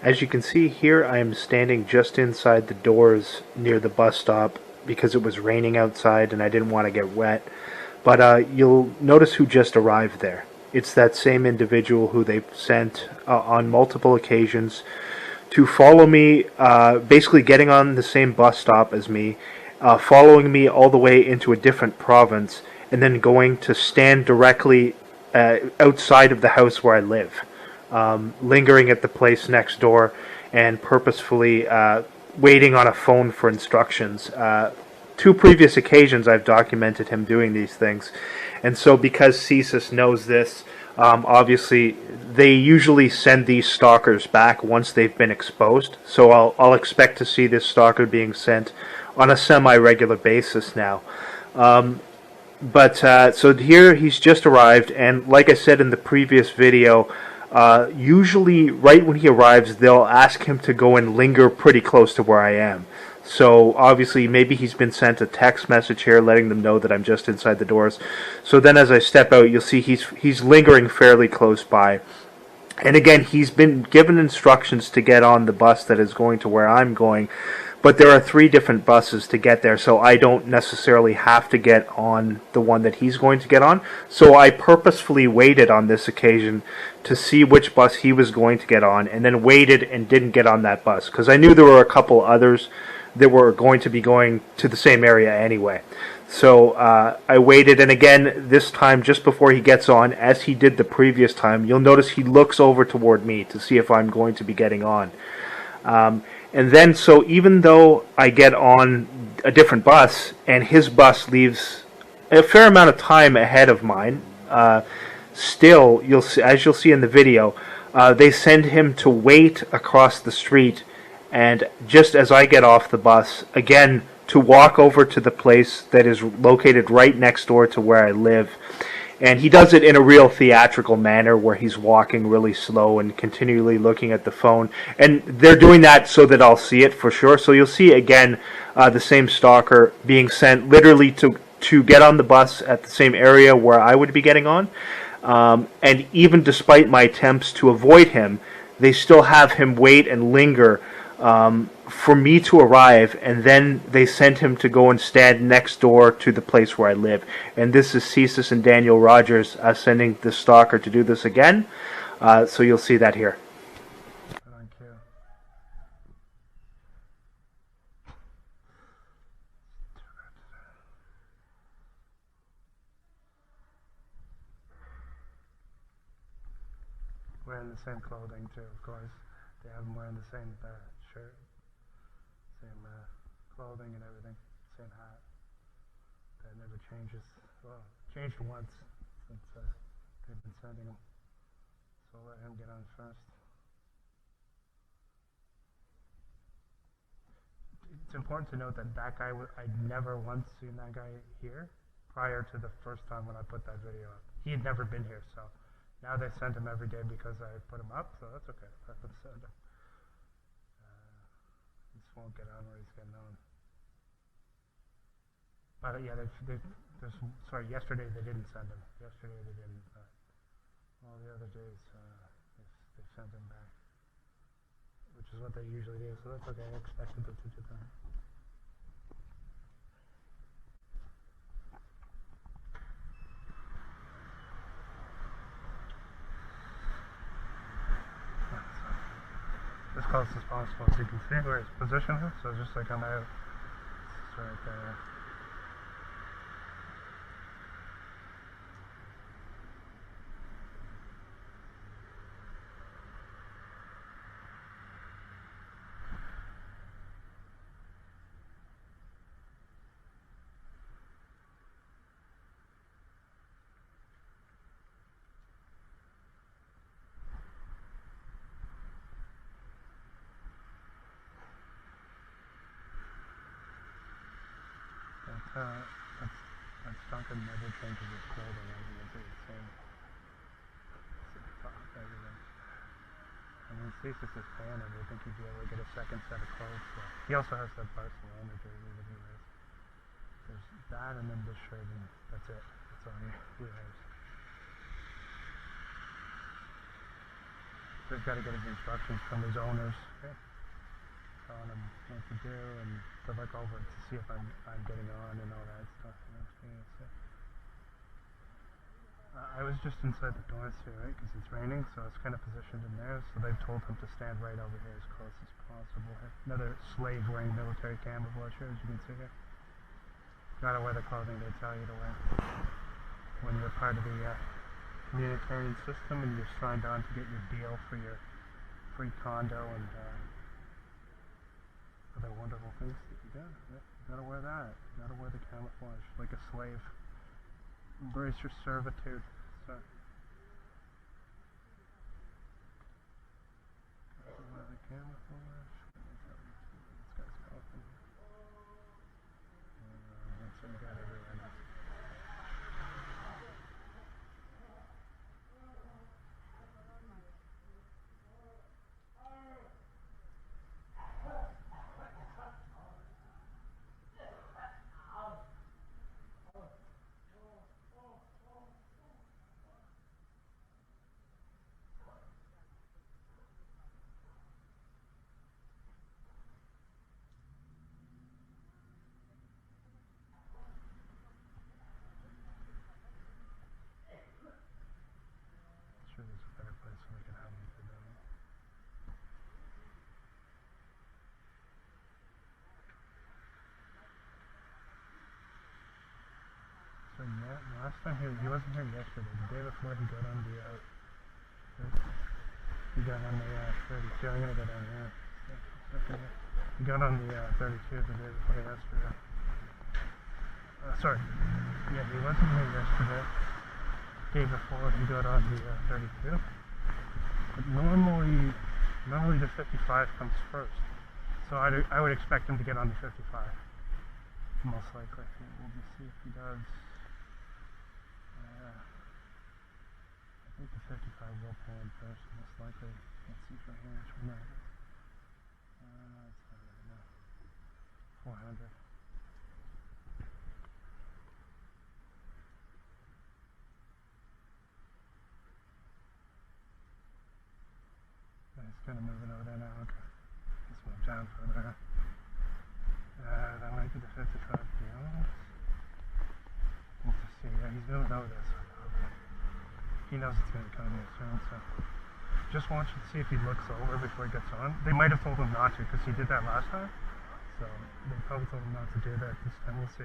As you can see here, I am standing just inside the doors near the bus stop because it was raining outside and I didn't want to get wet. But you'll notice who just arrived there. It's that same individual who they sent on multiple occasions to follow me, basically getting on the same bus stop as me, following me all the way into a different province, and then going to stand directly outside of the house where I live. Lingering at the place next door and purposefully waiting on a phone for instructions. Two previous occasions I've documented him doing these things. And so because CSIS knows this, obviously they usually send these stalkers back once they've been exposed. So I'll expect to see this stalker being sent on a semi-regular basis now. So here he's just arrived, and like I said in the previous video, usually right when he arrives they'll ask him to go and linger pretty close to where I am. So obviously maybe he's been sent a text message here letting them know that I'm just inside the doors. So then as I step out, you'll see he's lingering fairly close by. And again, he's been given instructions to get on the bus that is going to where I'm going. But there are 3 different buses to get there, so I don't necessarily have to get on the one that he's going to get on. So I purposefully waited on this occasion to see which bus he was going to get on, and then waited and didn't get on that bus, because I knew there were a couple others that were going to be going to the same area anyway. So I waited, and again, this time, just before he gets on, as he did the previous time, you'll notice he looks over toward me to see if I'm going to be getting on. And then, so even though I get on a different bus, and his bus leaves a fair amount of time ahead of mine, still, as you'll see in the video, they send him to wait across the street, and just as I get off the bus, again, to walk over to the place that is located right next door to where I live. And he does it in a real theatrical manner where he's walking really slow and continually looking at the phone. And they're doing that so that I'll see it for sure. So you'll see, again, the same stalker being sent literally to get on the bus at the same area where I would be getting on. And even despite my attempts to avoid him, they still have him wait and linger for me to arrive, and then they sent him to go and stand next door to the place where I live. And this is CSIS and Daniel Rogers sending the stalker to do this again. So you'll see that here. Thank you. Wearing the same clothing too, of course. They have them wearing the same shirt, same clothing and everything, same hat. That never changes. Well, changed once since they've been sending them. So I'll let him get on first. It's important to note that that guy, I'd never once seen that guy here prior to the first time when I put that video up. He had never been here, so now they send him every day because I put him up, so that's okay. Let them send him. This won't get on where he's getting on. But yeah, sorry, yesterday they didn't send him. Yesterday they didn't. All the other days they sent him back, which is what they usually do. So that's okay. I expected them to do that. As close as possible, so you can see where his position is. So just like on out, it's right there. That stalker never changes his clothing. Everything's the same. Top, everything. I mean, CSIS is paying him. I think he'd be able to get a second set of clothes. So he also has that Barcelona jersey that he wears. There's that, and then this shirt, and that's it. That's all he wears. So he's got to get his instructions from his owners, okay? Telling him what to do and to look over to see if I'm getting on and all that stuff. You know, so, I was just inside the doors here, right? Because it's raining, so it's kind of positioned in there. So they've told him to stand right over here as close as possible. Another slave-wearing military camouflage here, as you can see here. Gotta wear the clothing they tell you to wear when you're part of the communitarian system and you're signed on to get your deal for your free condo and other wonderful things that you got. Yeah, you gotta wear that. You gotta wear the camouflage like a slave. Embrace your servitude. So, gotta wear the camouflage. Let me tell you, this guy's coughing. That's what you got everywhere now. Sure there's a better place where we can hide into them. So yeah, last time he wasn't here yesterday. The day before he got on the 32. I'm gonna go down here. He got on the 32 the day before yesterday. Sorry. Yeah, he wasn't here yesterday. Day before he got on the 32. But normally the 55 comes first. So I would expect him to get on the 55. Most likely. We'll just see if he does. I think the 55 will pull in first, most likely. Let's see from here which one that is. It's not right now. 400. He's kind of moving over there now. Okay. Let's move down further. That might be the 55 beyond. Let's just see. Yeah, he's moving over there. So he knows it's going to come here soon. So just watch and see if he looks over before he gets on. They might have told him not to because he did that last time. So they probably told him not to do that this time. We'll see.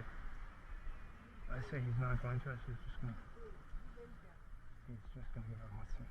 I say he's not going to. He's just going to get on. Let's see.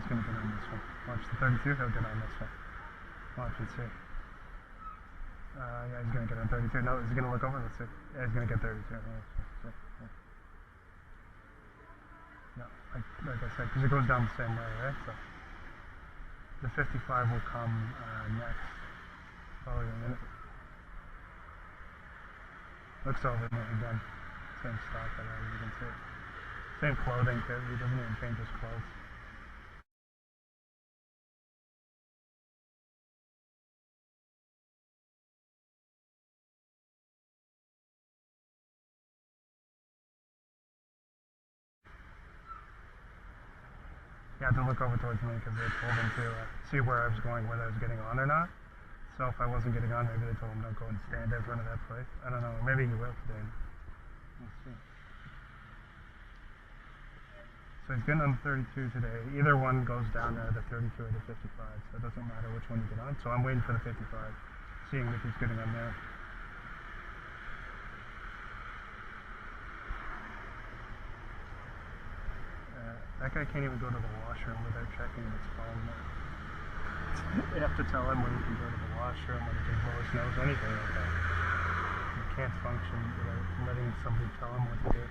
He's going to get on this one. Watch the 32, he'll get on this one. Watch and see. Yeah, he's going to get on 32. No, is he going to look over? Let's see. Yeah, he's going to get 32. Yeah. No, like I said, because it goes down the same way, right? So the 55 will come next. Probably in a minute. Looks over again. Same stock, as you can see. Same clothing too. He doesn't even change his clothes. Yeah, to look over towards me because they told him to see where I was going, whether I was getting on or not. So if I wasn't getting on, maybe they told him don't go and stand in front of that place. I don't know. Maybe he will today. We'll see. So he's getting on the 32 today. Either one goes down to the 32 or the 55, so it doesn't matter which one you get on. So I'm waiting for the 55, seeing if he's getting on there. That guy can't even go to the washroom without checking his phone. They have to tell him when he can go to the washroom, when he can blow his nose, anything like that. He can't function without letting somebody tell him what to do.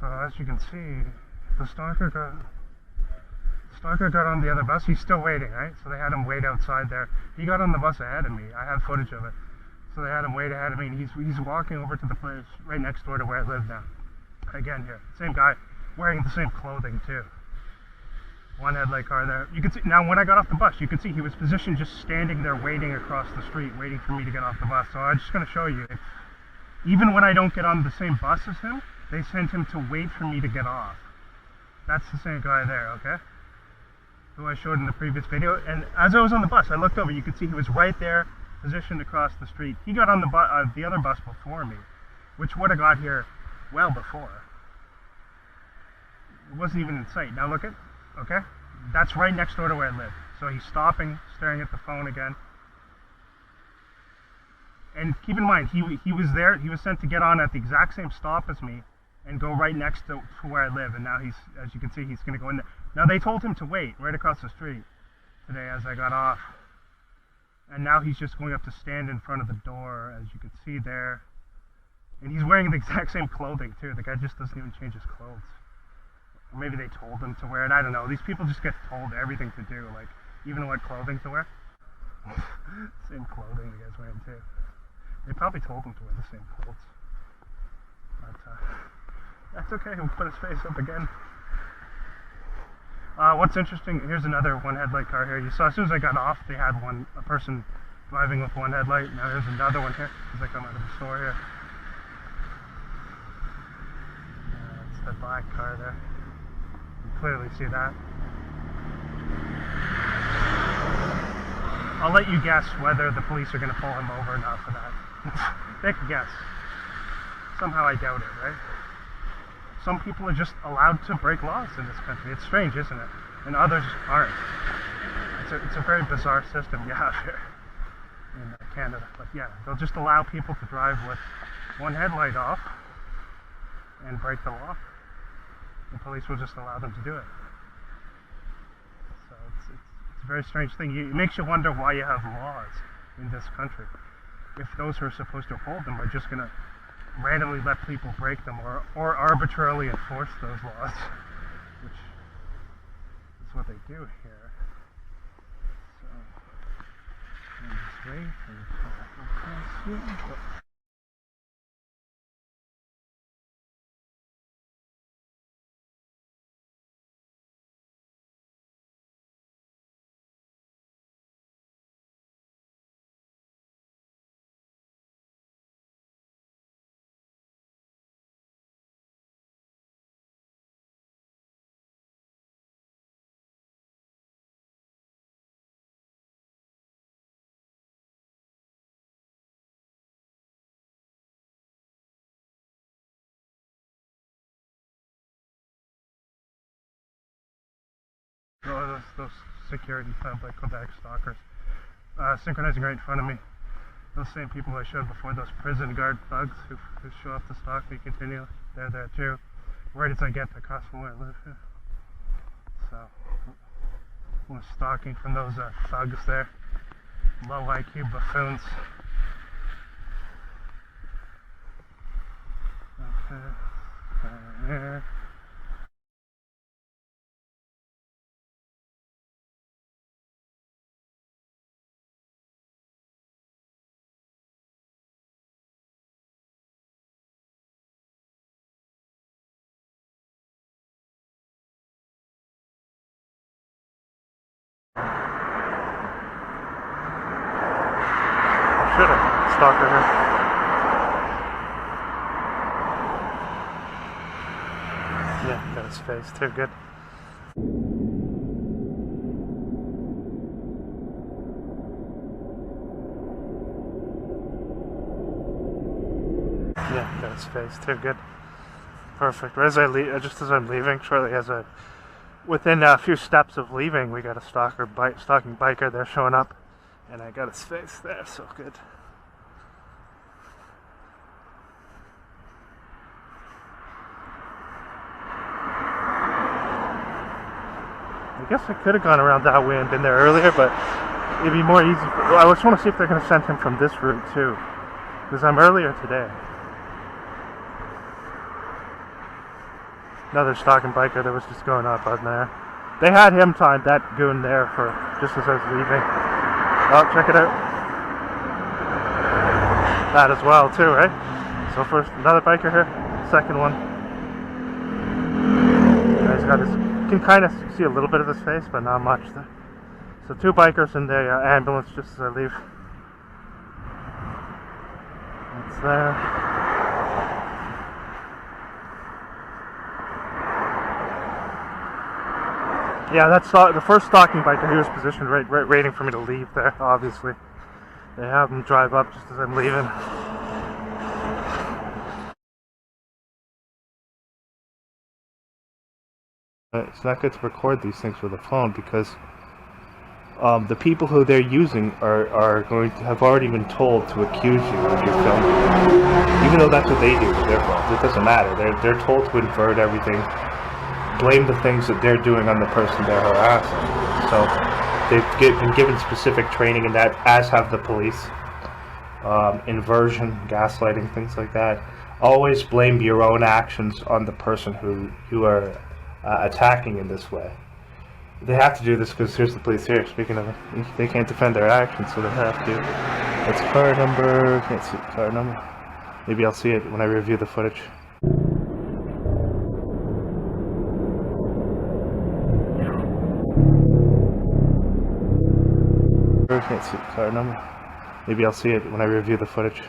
So as you can see, the stalker got on the other bus. He's still waiting, right? So they had him wait outside there. He got on the bus ahead of me. I have footage of it. So they had him wait ahead of me, and he's walking over to the place right next door to where I live now. Again here, same guy, wearing the same clothing too. One headlight car there. You can see now when I got off the bus, you can see he was positioned just standing there waiting across the street, waiting for me to get off the bus. So I'm just going to show you. Even when I don't get on the same bus as him, they sent him to wait for me to get off. That's the same guy there, okay? Who I showed in the previous video. And as I was on the bus, I looked over. You could see he was right there, positioned across the street. He got on the other bus before me, which would have got here well before. It wasn't even in sight. Now look at, okay? That's right next door to where I live. So he's stopping, staring at the phone again. And keep in mind, he was there. He was sent to get on at the exact same stop as me and go right next to where I live. And now he's, as you can see, he's going to go in there. Now they told him to wait right across the street today as I got off. And now he's just going up to stand in front of the door, as you can see there. And he's wearing the exact same clothing too. The guy just doesn't even change his clothes. Or maybe they told him to wear it. I don't know. These people just get told everything to do, like even what clothing to wear. Same clothing the guy's wearing too. They probably told him to wear the same clothes. But that's okay. He'll put his face up again. What's interesting, here's another one headlight car here. You saw as soon as I got off, they had a person driving with one headlight. Now there's another one here as I come out of the store here. It's the black car there. You can clearly see that. I'll let you guess whether the police are going to pull him over or not for that. Take a guess. Somehow I doubt it, right? Some people are just allowed to break laws in this country. It's strange, isn't it? And others aren't. It's a very bizarre system you have here in Canada. But yeah, they'll just allow people to drive with one headlight off and break the law. The police will just allow them to do it. So it's a very strange thing. It makes you wonder why you have laws in this country. If those who are supposed to uphold them are just going to randomly let people break them or arbitrarily enforce those laws, which is what they do here. So, I'm just waiting. Those security like Quebec stalkers, synchronizing right in front of me. Those same people I showed before, those prison guard thugs who show up to stalk me continually, they're there too, right as I get across from where I live. So, I'm stalking from those thugs there, low IQ buffoons. Okay, there. Should've stalker here. Yeah, got his face too, good. Yeah, got his face too, good. Perfect. Right as I leave, just as I'm leaving, shortly as I, within a few steps of leaving, we got a stalking biker there showing up, and I got his face there, so good. I guess I could have gone around that way and been there earlier, but it'd be more easy. I just want to see if they're going to send him from this route too, because I'm earlier today. Another stalking biker that was just going up on there. They had him timed, that goon there, for just as I was leaving. Oh, check it out. That as well too, right? So first, another biker here. Second one. He's got his, you can kind of see a little bit of his face, but not much there. So two bikers in the ambulance just as I leave. That's there. Yeah, that's the first stalking biker. He was positioned right waiting for me to leave there, obviously. They have him drive up just as I'm leaving. It's not good to record these things with a phone because the people who they're using are going to have already been told to accuse you of your filming. Even though that's what they do with their phones, it doesn't matter. They're told to invert everything. Blame the things that they're doing on the person they're harassing. So they've been given specific training in that, as have the police. Inversion, gaslighting, things like that. Always blame your own actions on the person who are attacking in this way. They have to do this because here's the police here. Speaking of it, they can't defend their actions, so they have to. That's car number. Can't see the car number. Maybe I'll see it when I review the footage. Can't see the car number. Maybe I'll see it when I review the footage.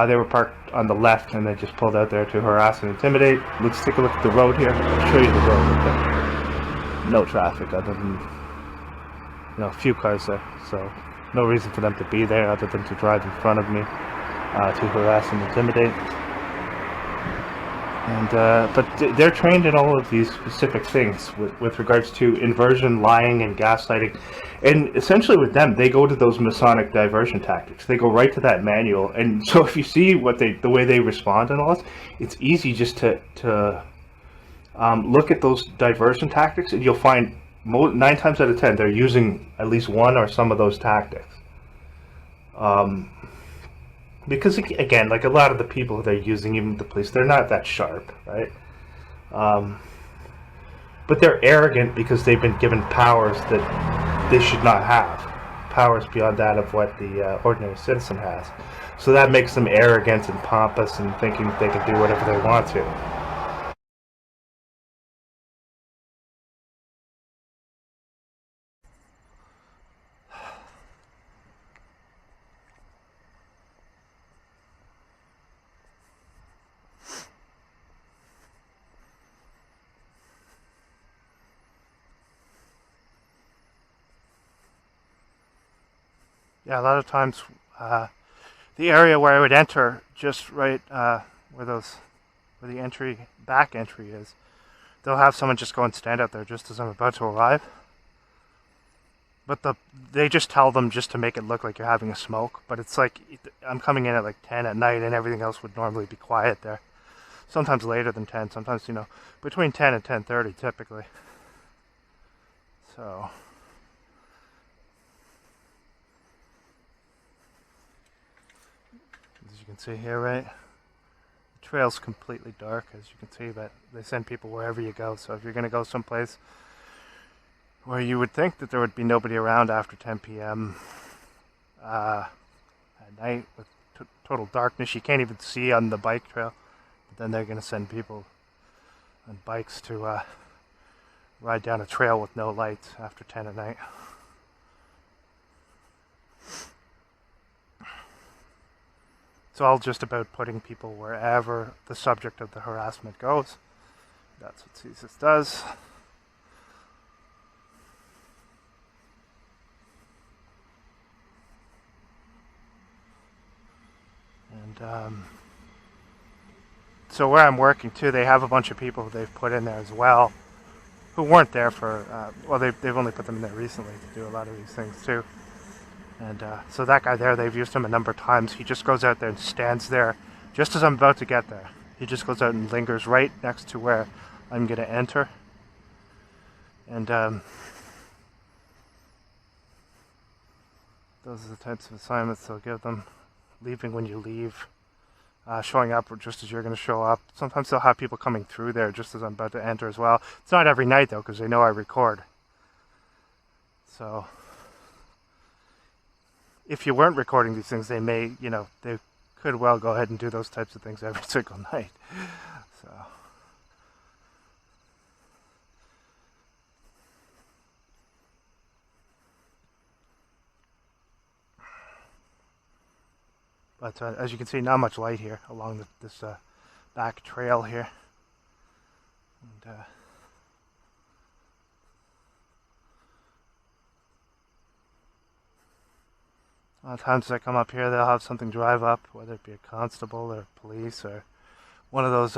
They were parked on the left and they just pulled out there to harass and intimidate. Let's take a look at the road here. I'll show you the road. Okay. No traffic other than, a few cars there. So no reason for them to be there other than to drive in front of me to harass and intimidate. And but they're trained in all of these specific things with regards to inversion, lying, and gaslighting. And essentially with them, they go to those Masonic diversion tactics. They go right to that manual. And so if you see the way they respond and all this, it's easy just to look at those diversion tactics, and you'll find 9 times out of 10 they're using at least one or some of those tactics. Because again, like a lot of the people they're using, even the police, they're not that sharp, right? But they're arrogant because they've been given powers that they should not have. Powers beyond that of what the ordinary citizen has. So that makes them arrogant and pompous and thinking that they can do whatever they want to. Yeah, a lot of times the area where I would enter, just right where the back entry is, they'll have someone just go and stand out there just as I'm about to arrive. But they just tell them just to make it look like you're having a smoke. But it's like, I'm coming in at like 10 at night and everything else would normally be quiet there. Sometimes later than 10, sometimes, you know, between 10 and 10:30 typically. So, as you can see here, right? The trail's completely dark, as you can see, but they send people wherever you go. So if you're going to go someplace where you would think that there would be nobody around after 10 p.m. At night with total darkness, you can't even see on the bike trail. But then they're going to send people on bikes to ride down a trail with no lights after 10 at night. It's all just about putting people wherever the subject of the harassment goes. That's what CSIS does. And so where I'm working too, they have a bunch of people they've put in there as well, who weren't there for, well, they've only put them in there recently to do a lot of these things too. And so that guy there, they've used him a number of times. He just goes out there and stands there just as I'm about to get there. He just goes out and lingers right next to where I'm going to enter. And those are the types of assignments they'll give them. Leaving when you leave, showing up just as you're going to show up. Sometimes they'll have people coming through there just as I'm about to enter as well. It's not every night though, because they know I record. So if you weren't recording these things, they may, you know, they could well go ahead and do those types of things every single night. So. But as you can see, not much light here along this back trail here. And, a lot of times I come up here, they'll have something drive up, whether it be a constable or police or one of those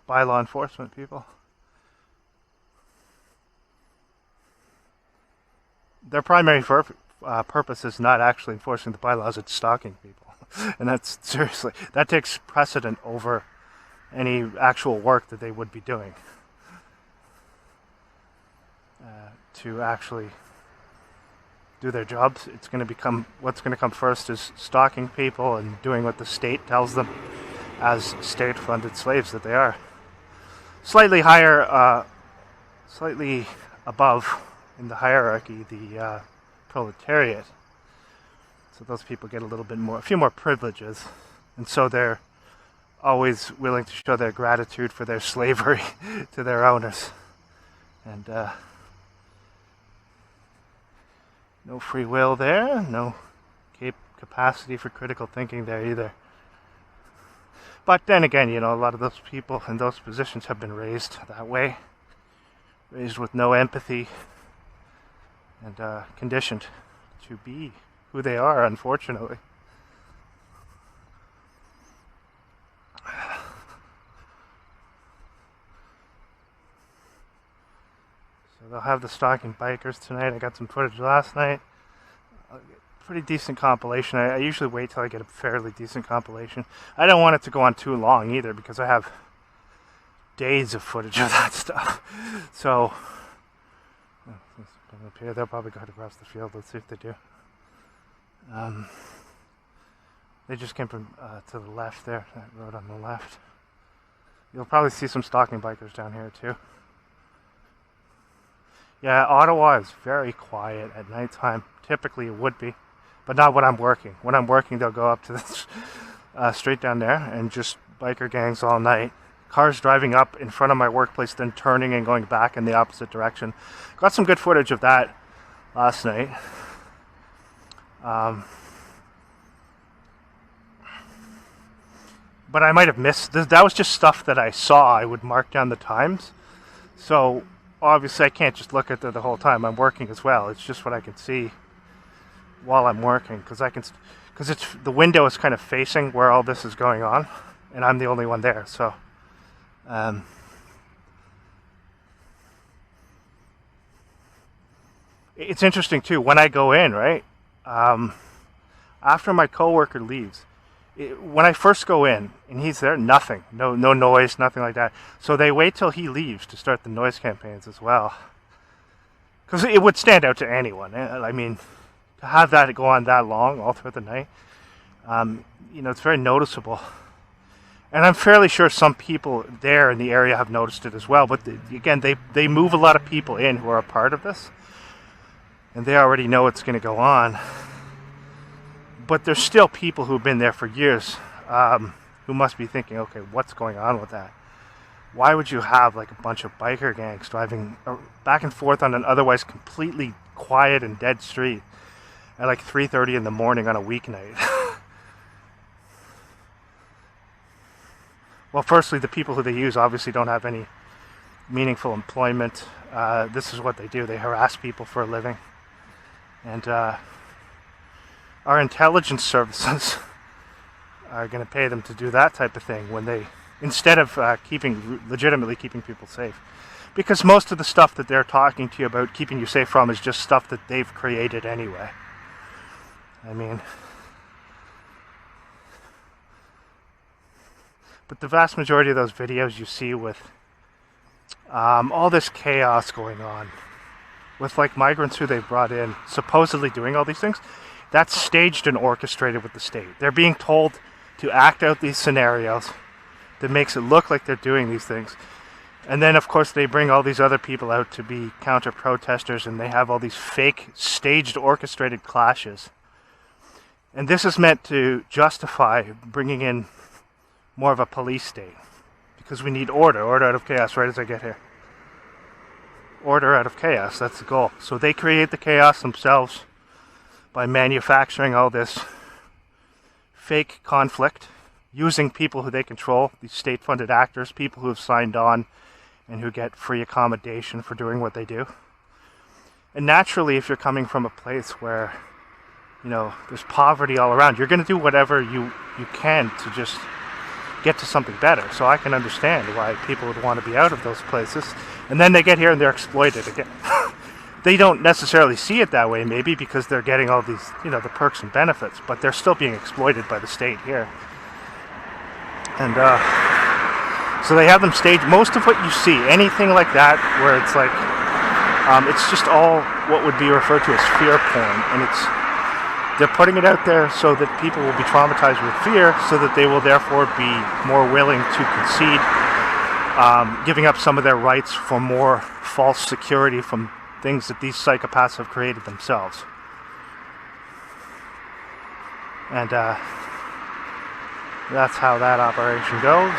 bylaw enforcement people. Their primary purpose is not actually enforcing the bylaws, it's stalking people. And that's, seriously, that takes precedent over any actual work that they would be doing. To actually do their jobs, it's going to become, what's going to come first is stalking people and doing what the state tells them as state-funded slaves that they are. Slightly higher, slightly above in the hierarchy, the proletariat. So those people get a little bit more, a few more privileges, and so they're always willing to show their gratitude for their slavery to their owners. And no free will there, no capacity for critical thinking there either. But then again, you know, a lot of those people in those positions have been raised that way, raised with no empathy, and conditioned to be who they are, unfortunately. So they'll have the stalking bikers tonight. I got some footage last night. Pretty decent compilation. I usually wait till I get a fairly decent compilation. I don't want it to go on too long either, because I have days of footage of that stuff. So up here, they'll probably go across the field. Let's see if they do. They just came from to the left there, that road on the left. You'll probably see some stalking bikers down here too. Yeah, Ottawa is very quiet at nighttime. Typically it would be, but not when I'm working. When I'm working, they'll go up to this straight down there and just biker gangs all night. Cars driving up in front of my workplace, then turning and going back in the opposite direction. Got some good footage of that last night. But I might have missed this. That was just stuff that I saw. I would mark down the times. So obviously I can't just look at it the whole time. I'm working as well. It's just what I can see while I'm working, because it's the window is kind of facing where all this is going on, and I'm the only one there. So It's interesting too, when I go in, right, after my coworker leaves, when I first go in and he's there, nothing, no noise, nothing like that. So they wait till he leaves to start the noise campaigns as well, because it would stand out to anyone. I mean, to have that go on that long all through the night, it's very noticeable. And I'm fairly sure some people there in the area have noticed it as well. But again, they move a lot of people in who are a part of this, and they already know it's going to go on. But there's still people who've been there for years who must be thinking, okay, what's going on with that? Why would you have like a bunch of biker gangs driving back and forth on an otherwise completely quiet and dead street at like 3:30 in the morning on a weeknight? Well, firstly, the people who they use obviously don't have any meaningful employment. This is what they do. They harass people for a living. And our intelligence services are going to pay them to do that type of thing when they, instead of legitimately keeping people safe. Because most of the stuff that they're talking to you about keeping you safe from is just stuff that they've created anyway. I mean, but the vast majority of those videos you see with all this chaos going on, with like migrants who they've brought in, supposedly doing all these things, that's staged and orchestrated with the state. They're being told to act out these scenarios that makes it look like they're doing these things. And then, of course, they bring all these other people out to be counter-protesters, and they have all these fake, staged, orchestrated clashes. And this is meant to justify bringing in more of a police state, because we need order out of chaos. Right as I get here, order out of chaos, that's the goal. So they create the chaos themselves by manufacturing all this fake conflict, using people who they control, these state-funded actors, people who have signed on and who get free accommodation for doing what they do. And naturally, if you're coming from a place where there's poverty all around, you're going to do whatever you can to just get to something better. So I can understand why people would want to be out of those places. And then they get here and they're exploited again. They don't necessarily see it that way, maybe, because they're getting all these, the perks and benefits, but they're still being exploited by the state here. And so they have them stage most of what you see, anything like that, where it's like, it's just all what would be referred to as fear porn, and they're putting it out there so that people will be traumatized with fear, so that they will therefore be more willing to concede, giving up some of their rights for more false security from things that these psychopaths have created themselves. And that's how that operation goes.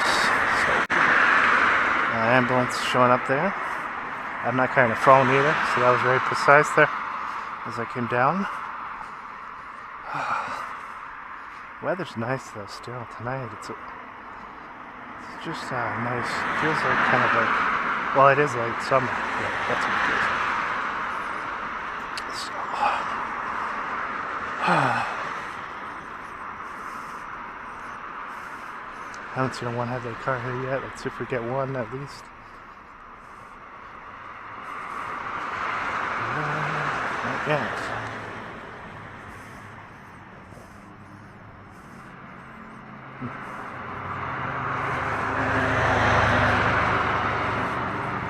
So, ambulance showing up there. I'm not carrying a phone either, so that was very precise there as I came down. Weather's nice though still tonight. It's just nice. It feels like kind of like, well, it is like summer. Yeah, that's what it feels like. So, I haven't seen one have their car here yet. Let's see if we get one at least. Not yet.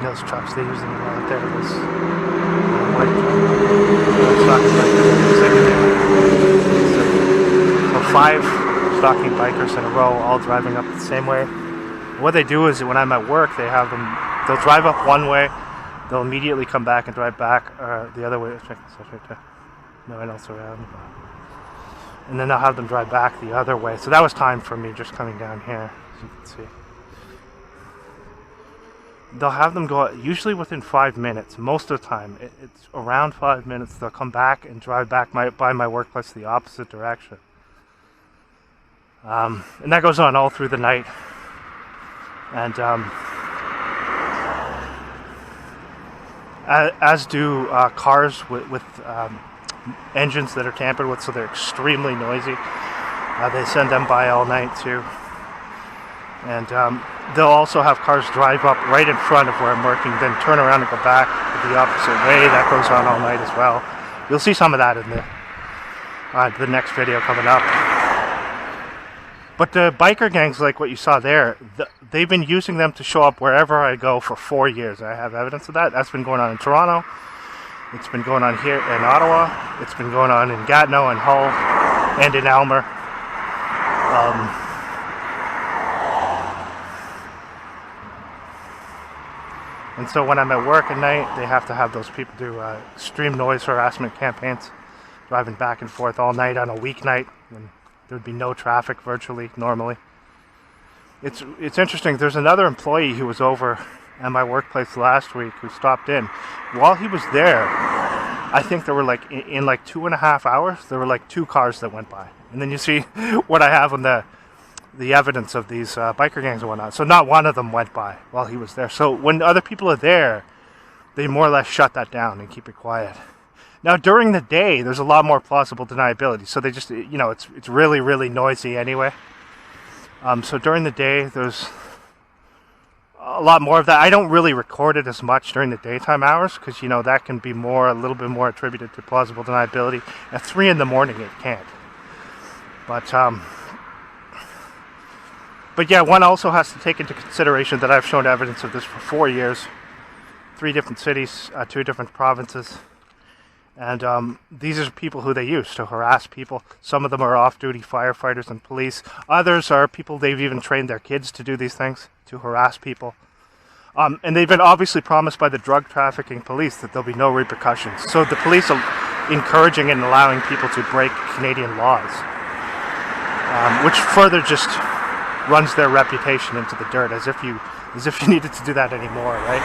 Those trucks, they usually go out there with this white truck. So 5 stalking bikers in a row, all driving up the same way. What they do is, when I'm at work, they'll drive up one way, they'll immediately come back and drive back the other way. Check this out right there. No one else around. And then they'll have them drive back the other way. So that was time for me just coming down here, as you can see. They'll have them go, usually within 5 minutes. Most of the time, it's around 5 minutes. They'll come back and drive back by my workplace the opposite direction. And that goes on all through the night. And as do cars with engines that are tampered with, so they're extremely noisy. They send them by all night too. And they'll also have cars drive up right in front of where I'm working, then turn around and go back the opposite way. That goes on all night as well. You'll see some of that in the next video coming up. But the biker gangs, like what you saw there, they've been using them to show up wherever I go for 4 years. I have evidence of that. That's been going on in Toronto. It's been going on here in Ottawa. It's been going on in Gatineau and Hull and in Aylmer. And so when I'm at work at night, they have to have those people do extreme noise harassment campaigns, driving back and forth all night on a weeknight when there'd be no traffic virtually normally. It's interesting. There's another employee who was over at my workplace last week who stopped in. While he was there, I think there were like in like 2.5 hours, there were like 2 cars that went by. And then you see what I have on the evidence of these biker gangs and whatnot. So not one of them went by while he was there. So when other people are there, they more or less shut that down and keep it quiet. Now during the day, there's a lot more plausible deniability. So they just, it's really, really noisy anyway. So during the day, there's a lot more of that. I don't really record it as much during the daytime hours because, that can be a little bit more attributed to plausible deniability. At 3 in the morning, it can't. But yeah, one also has to take into consideration that I've shown evidence of this for 4 years. 3 different cities, 2 different provinces. And these are people who they use to harass people. Some of them are off-duty firefighters and police. Others are people they've even trained their kids to do these things, to harass people. And they've been obviously promised by the drug trafficking police that there'll be no repercussions. So the police are encouraging and allowing people to break Canadian laws, which further just runs their reputation into the dirt, as if you needed to do that anymore, right?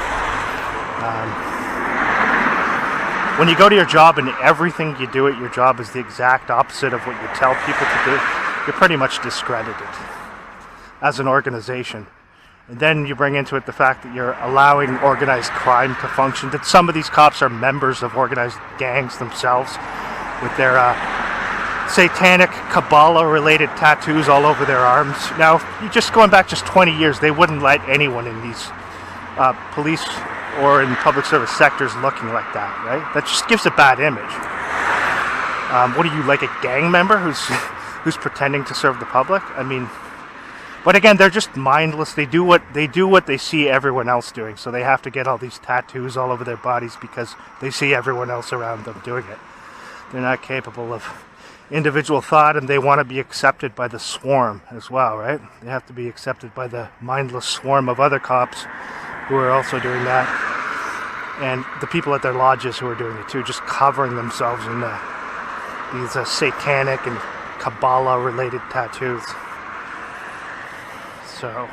When you go to your job and everything you do at your job is the exact opposite of what you tell people to do, you're pretty much discredited as an organization. And then you bring into it the fact that you're allowing organized crime to function, that some of these cops are members of organized gangs themselves with their satanic Kabbalah-related tattoos all over their arms. Now, going back 20 years, they wouldn't let anyone in these police or in public service sectors looking like that, right? That just gives a bad image. What are you, like a gang member who's pretending to serve the public? I mean, but again, they're just mindless. They do what they see everyone else doing. So they have to get all these tattoos all over their bodies because they see everyone else around them doing it. They're not capable of individual thought, and they want to be accepted by the swarm as well, right? They have to be accepted by the mindless swarm of other cops who are also doing that, and the people at their lodges who are doing it too, just covering themselves in these satanic and Kabbalah-related tattoos. So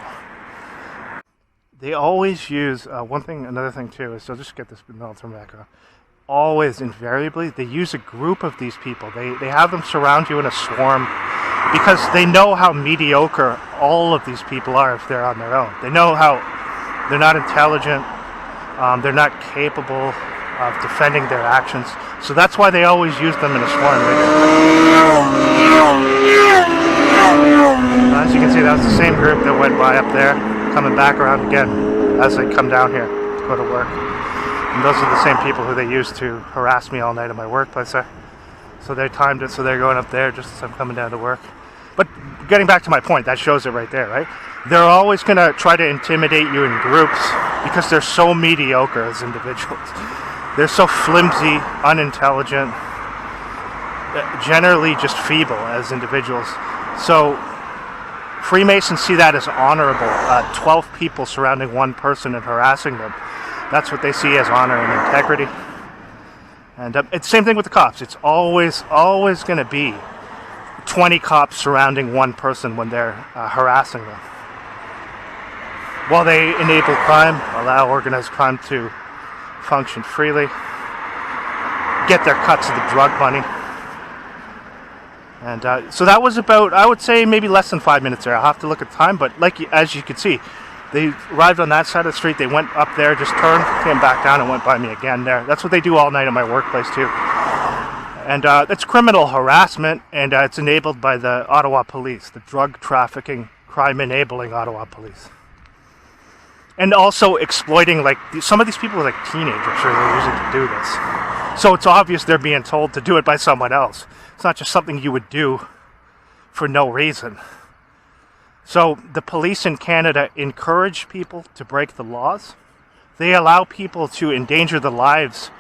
they always use another thing too is, so just get this, and I'll turn back on. Always, invariably, they use a group of these people. They have them surround you in a swarm because they know how mediocre all of these people are if they're on their own. They know how they're not intelligent, they're not capable of defending their actions. So that's why they always use them in a swarm. As you can see, that was the same group that went by up there, coming back around again as they come down here to go to work. And those are the same people who they used to harass me all night at my workplace there. So they timed it so they're going up there just as I'm coming down to work. But getting back to my point, that shows it right there, right? They're always going to try to intimidate you in groups because they're so mediocre as individuals. They're so flimsy, unintelligent, generally just feeble as individuals. So Freemasons see that as honorable. 12 people surrounding one person and harassing them. That's what they see as honor and integrity. And it's the same thing with the cops. It's always going to be 20 cops surrounding one person when they're harassing them. While they enable crime, allow organized crime to function freely, get their cuts of the drug money. And so that was about, I would say, maybe less than 5 minutes there. I'll have to look at the time, but as you can see, they arrived on that side of the street, they went up there, just turned, came back down and went by me again there. That's what they do all night at my workplace too. And it's criminal harassment, and it's enabled by the Ottawapolice, the drug trafficking, crime enabling Ottawapolice. And also exploiting, like, some of these people are like teenagers who they're using to do this. So it's obvious they're being told to do it by someone else. It's not just something you would do for no reason. So the police in Canada encourage people to break the laws. They allow people to endanger the lives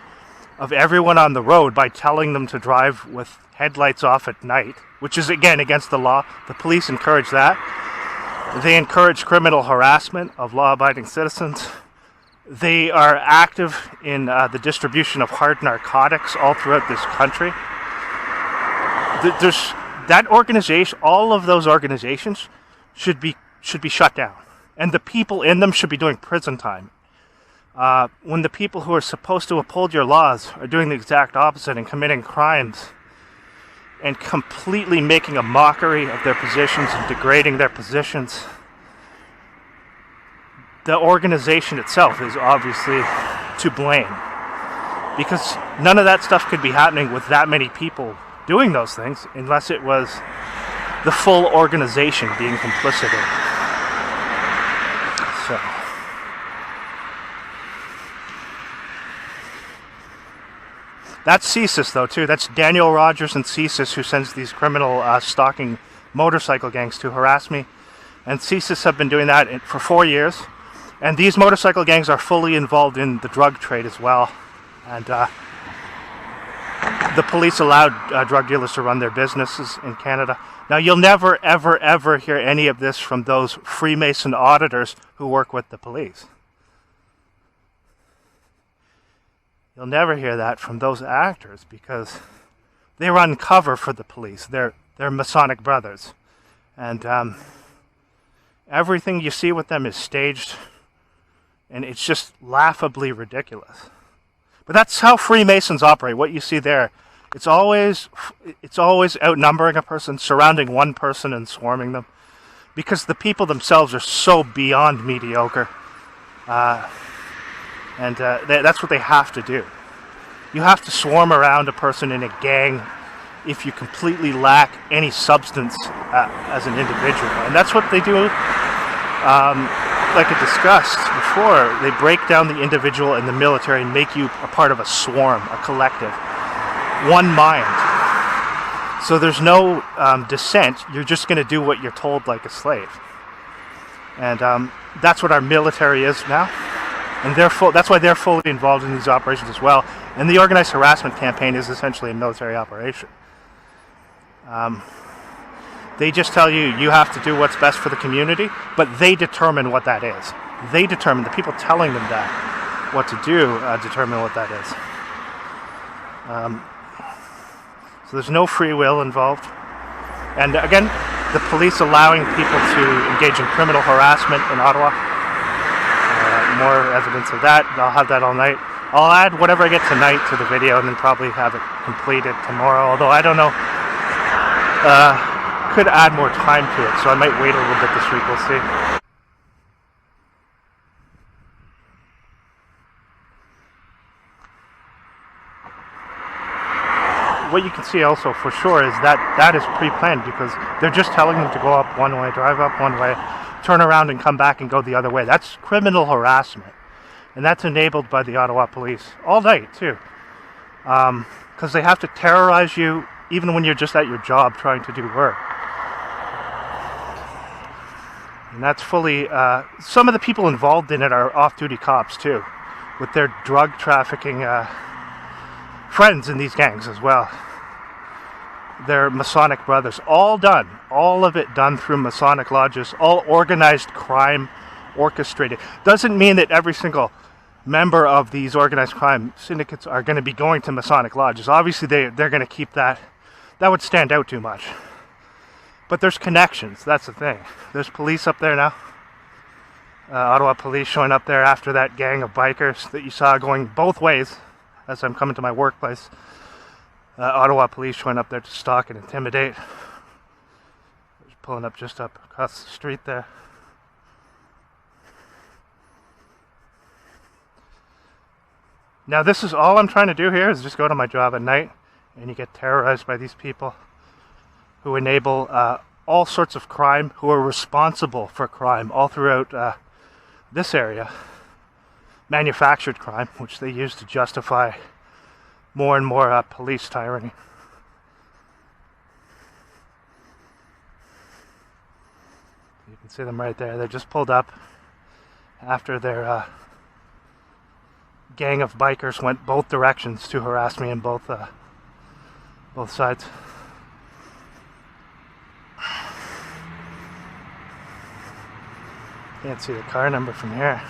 of everyone on the road by telling them to drive with headlights off at night, which is, again, against the law. The police encourage that. They encourage criminal harassment of law-abiding citizens. They are active in the distribution of hard narcotics all throughout this country. There's that organization, all of those organizations should be shut down, and the people in them should be doing prison time. When the people who are supposed to uphold your laws are doing the exact opposite and committing crimes and completely making a mockery of their positions and degrading their positions, the organization itself is obviously to blame, because none of that stuff could be happening with that many people doing those things unless it was the full organization being complicit in it. So that's CSIS, though, too. That's Daniel Rogers and CSIS, who sends these criminal stalking motorcycle gangs to harass me. And CSIS have been doing that for 4 years. And these motorcycle gangs are fully involved in the drug trade as well. And the police allowed drug dealers to run their businesses in Canada. Now, you'll never, ever, ever hear any of this from those Freemason auditors who work with the police. You'll never hear that from those actors because they run cover for the police. They're Masonic brothers. And everything you see with them is staged, and it's just laughably ridiculous. But that's how Freemasons operate. What you see there, it's always outnumbering a person, surrounding one person and swarming them, because the people themselves are so beyond mediocre. That's what they have to do. You have to swarm around a person in a gang if you completely lack any substance as an individual. And that's what they do. Like I discussed before, they break down the individual and the military and make you a part of a swarm, a collective. One mind. So there's no dissent. You're just going to do what you're told like a slave. And that's what our military is now. And that's why they're fully involved in these operations as well. And the organized harassment campaign is essentially a military operation. They just tell you have to do what's best for the community, but they determine what that is. They determine, the people telling them that, what to do, determine what that is. So there's no free will involved. And again, the police allowing people to engage in criminal harassment in Ottawa. More evidence of that. I'll have that all night. I'll add whatever I get tonight to the video and then probably have it completed tomorrow, although I don't know. Could add more time to it, so I might wait a little bit this week. We'll see. What you can see also for sure is that is pre-planned, because they're just telling them to go up one way, drive up one way, turn around and come back and go the other way. That's criminal harassment. And that's enabled by the Ottawapolice all night too. Because they have to terrorize you even when you're just at your job trying to do work. And that's fully, some of the people involved in it are off-duty cops too, with their drug trafficking friends in these gangs as well. They're Masonic brothers, all of it done through Masonic lodges, all organized crime, orchestrated. Doesn't mean that every single member of these organized crime syndicates are going to be going to Masonic lodges. Obviously they're going to keep that would stand out too much. But there's connections, that's the thing. There's police up there now. Ottawapolice showing up there after that gang of bikers that you saw going both ways as I'm coming to my workplace. Ottawapolice showing up there to stalk and intimidate. Just pulling up just up across the street there. Now this is all I'm trying to do here is just go to my job at night, and you get terrorized by these people who enable all sorts of crime, who are responsible for crime all throughout this area, manufactured crime, which they use to justify more and more police tyranny. You can see them right there. They just pulled up after their gang of bikers went both directions to harass me in both sides. Can't see the car number from here.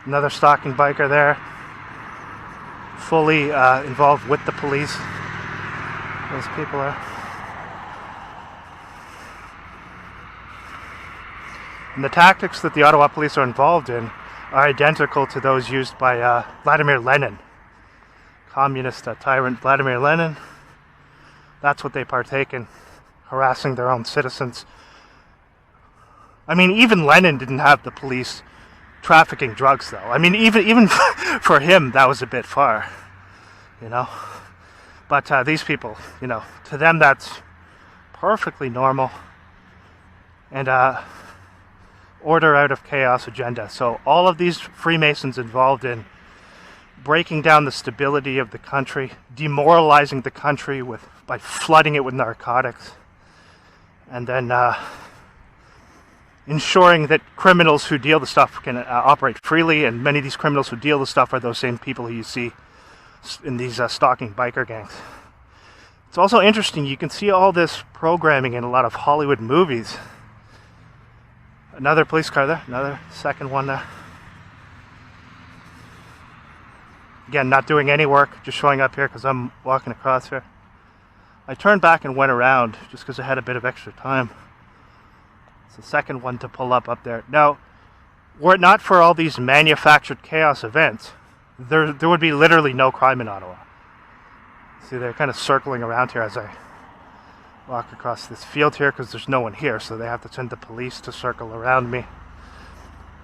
Another stalking biker there, fully involved with the police. Those people are. And the tactics that the Ottawa police are involved in are identical to those used by Vladimir Lenin, communist tyrant Vladimir Lenin. That's what they partake in, harassing their own citizens. I mean, even Lenin didn't have the police trafficking drugs, though. I mean, even for him, that was a bit far, you know. But these people, you know, to them that's perfectly normal. And order out of chaos agenda. So all of these Freemasons involved in breaking down the stability of the country, demoralizing the country by flooding it with narcotics, and then ensuring that criminals who deal the stuff can operate freely, and many of these criminals who deal the stuff are those same people who you see in these stalking biker gangs. It's also interesting, you can see all this programming in a lot of Hollywood movies. Another police car there, another second one there. Again, not doing any work, just showing up here because I'm walking across here. I turned back and went around just because I had a bit of extra time. It's the second one to pull up there. Now, were it not for all these manufactured chaos events, there would be literally no crime in Ottawa. See, they're kind of circling around here as I walk across this field here because there's no one here, so they have to send the police to circle around me.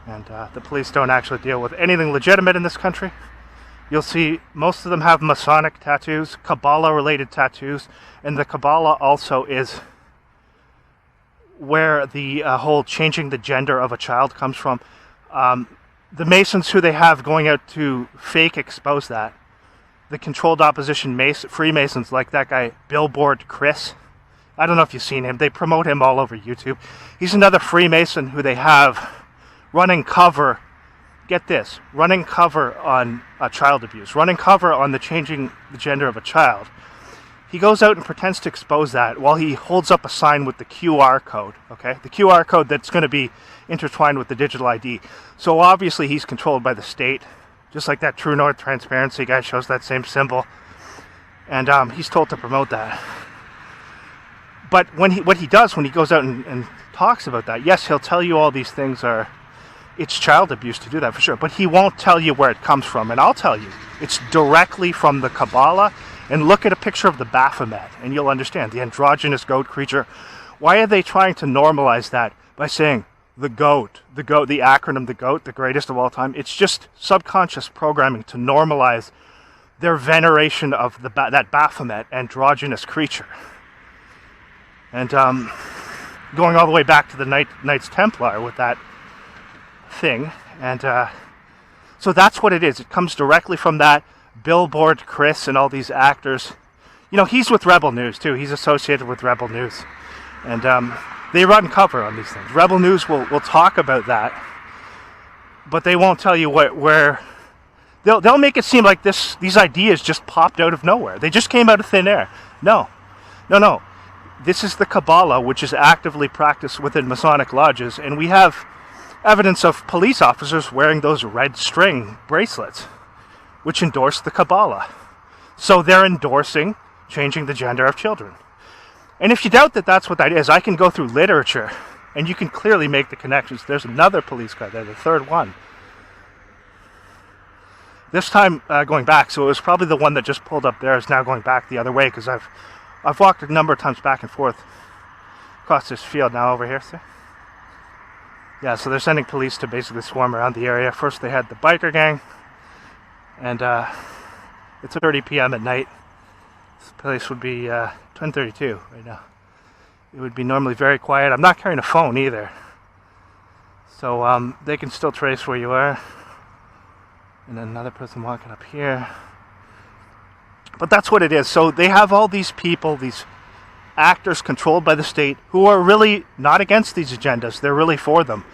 And the police don't actually deal with anything legitimate in this country. You'll see most of them have Masonic tattoos, Kabbalah-related tattoos, and the Kabbalah also is where the whole changing the gender of a child comes from. The Masons who they have going out to fake expose that, the controlled opposition Freemasons like that guy Billboard Chris, I don't know if you've seen him, they promote him all over YouTube. He's another Freemason who they have running cover, get this, running cover on child abuse, running cover on the changing the gender of a child. He goes out and pretends to expose that while he holds up a sign with the QR code, okay? The QR code that's going to be intertwined with the digital ID. So obviously he's controlled by the state, just like that True North Transparency guy shows that same symbol. And he's told to promote that. But what he does when he goes out and talks about that, yes, he'll tell you all these things it's child abuse to do that for sure, but he won't tell you where it comes from. And I'll tell you, it's directly from the Kabbalah. And look at a picture of the Baphomet, and you'll understand, the androgynous goat creature. Why are they trying to normalize that by saying the goat, the acronym the GOAT, the greatest of all time? It's just subconscious programming to normalize their veneration of that Baphomet, androgynous creature. And going all the way back to the Knights Templar with that thing. And so that's what it is. It comes directly from that. Billboard Chris and all these actors. You know, he's with Rebel News too. He's associated with Rebel News. And they run cover on these things. Rebel News will talk about that. But they won't tell you where... They'll make it seem like these ideas just popped out of nowhere. They just came out of thin air. No. This is the Kabbalah, which is actively practiced within Masonic lodges. And we have evidence of police officers wearing those red string bracelets, which endorse the Kabbalah. So they're endorsing changing the gender of children. And if you doubt that that's what that is, I can go through literature, and you can clearly make the connections. There's another police car there, the third one. This time going back, so it was probably the one that just pulled up there is now going back the other way, because I've walked a number of times back and forth across this field now over here. See? Yeah, so they're sending police to basically swarm around the area. First they had the biker gang, and it's 30 p.m. at night. This place would be 10:32 right now. It would be normally very quiet. I'm not carrying a phone either. So they can still trace where you are. And then another person walking up here. But that's what it is. So they have all these people, these actors controlled by the state, who are really not against these agendas. They're really for them.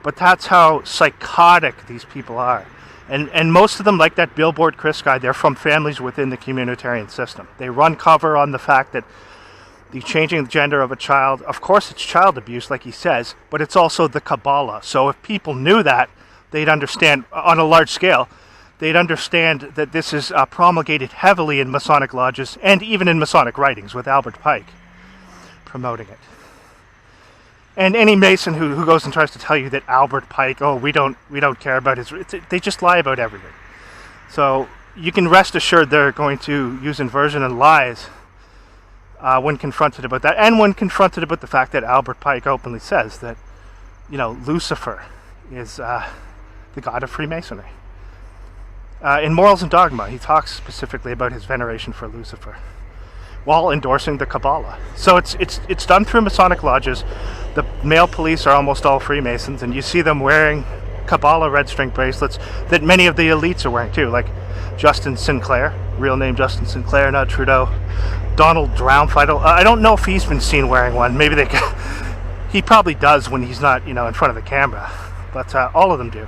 But that's how psychotic these people are. And most of them, like that Billboard Chris guy, they're from families within the communitarian system. They run cover on the fact that the changing the gender of a child, of course it's child abuse, like he says, but it's also the Kabbalah. So if people knew that, they'd understand on a large scale. They'd understand that this is promulgated heavily in Masonic lodges and even in Masonic writings, with Albert Pike promoting it. And any Mason who goes and tries to tell you that Albert Pike, oh, we don't care about his, they just lie about everything. So you can rest assured they're going to use inversion and lies when confronted about that, and when confronted about the fact that Albert Pike openly says that, you know, Lucifer is the god of Freemasonry. In Morals and Dogma, he talks specifically about his veneration for Lucifer, while endorsing the Kabbalah. So it's done through Masonic lodges. The male police are almost all Freemasons, and you see them wearing Kabbalah red string bracelets that many of the elites are wearing too, like Justin Sinclair, real name Justin Sinclair, not Trudeau. Donald Drownfighter, I don't know if he's been seen wearing one. Maybe they he probably does when he's not, you know, in front of the camera, but all of them do.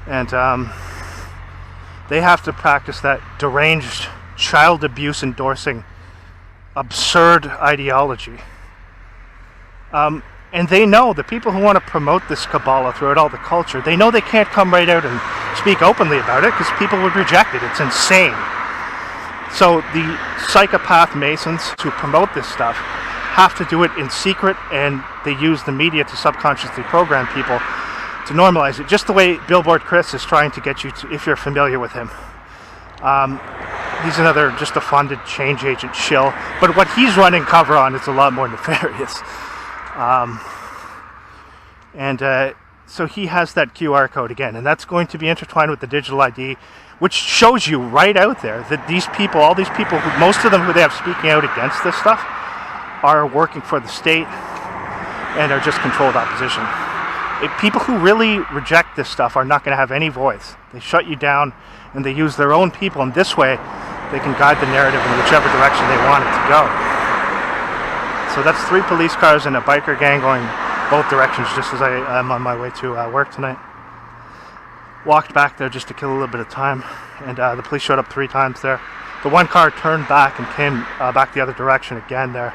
And they have to practice that deranged, child abuse endorsing, absurd ideology. And they know, the people who want to promote this Kabbalah throughout all the culture, they know they can't come right out and speak openly about it because people would reject it. It's insane. So the psychopath Masons who promote this stuff have to do it in secret, and they use the media to subconsciously program people to normalize it, just the way Billboard Chris is trying to get you to, if you're familiar with him. He's another, just a funded change agent shill, but what he's running cover on is a lot more nefarious. So he has that QR code again, and that's going to be intertwined with the digital ID, which shows you right out there that these people, all these people, most of them who they have speaking out against this stuff, are working for the state and are just controlled opposition. People who really reject this stuff are not going to have any voice. They shut you down, and they use their own people, and this way they can guide the narrative in whichever direction they want it to go. So that's 3 police cars and a biker gang going both directions, just as I am on my way to work tonight. Walked back there just to kill a little bit of time, and the police showed up 3 times there. The one car turned back and came back the other direction again there.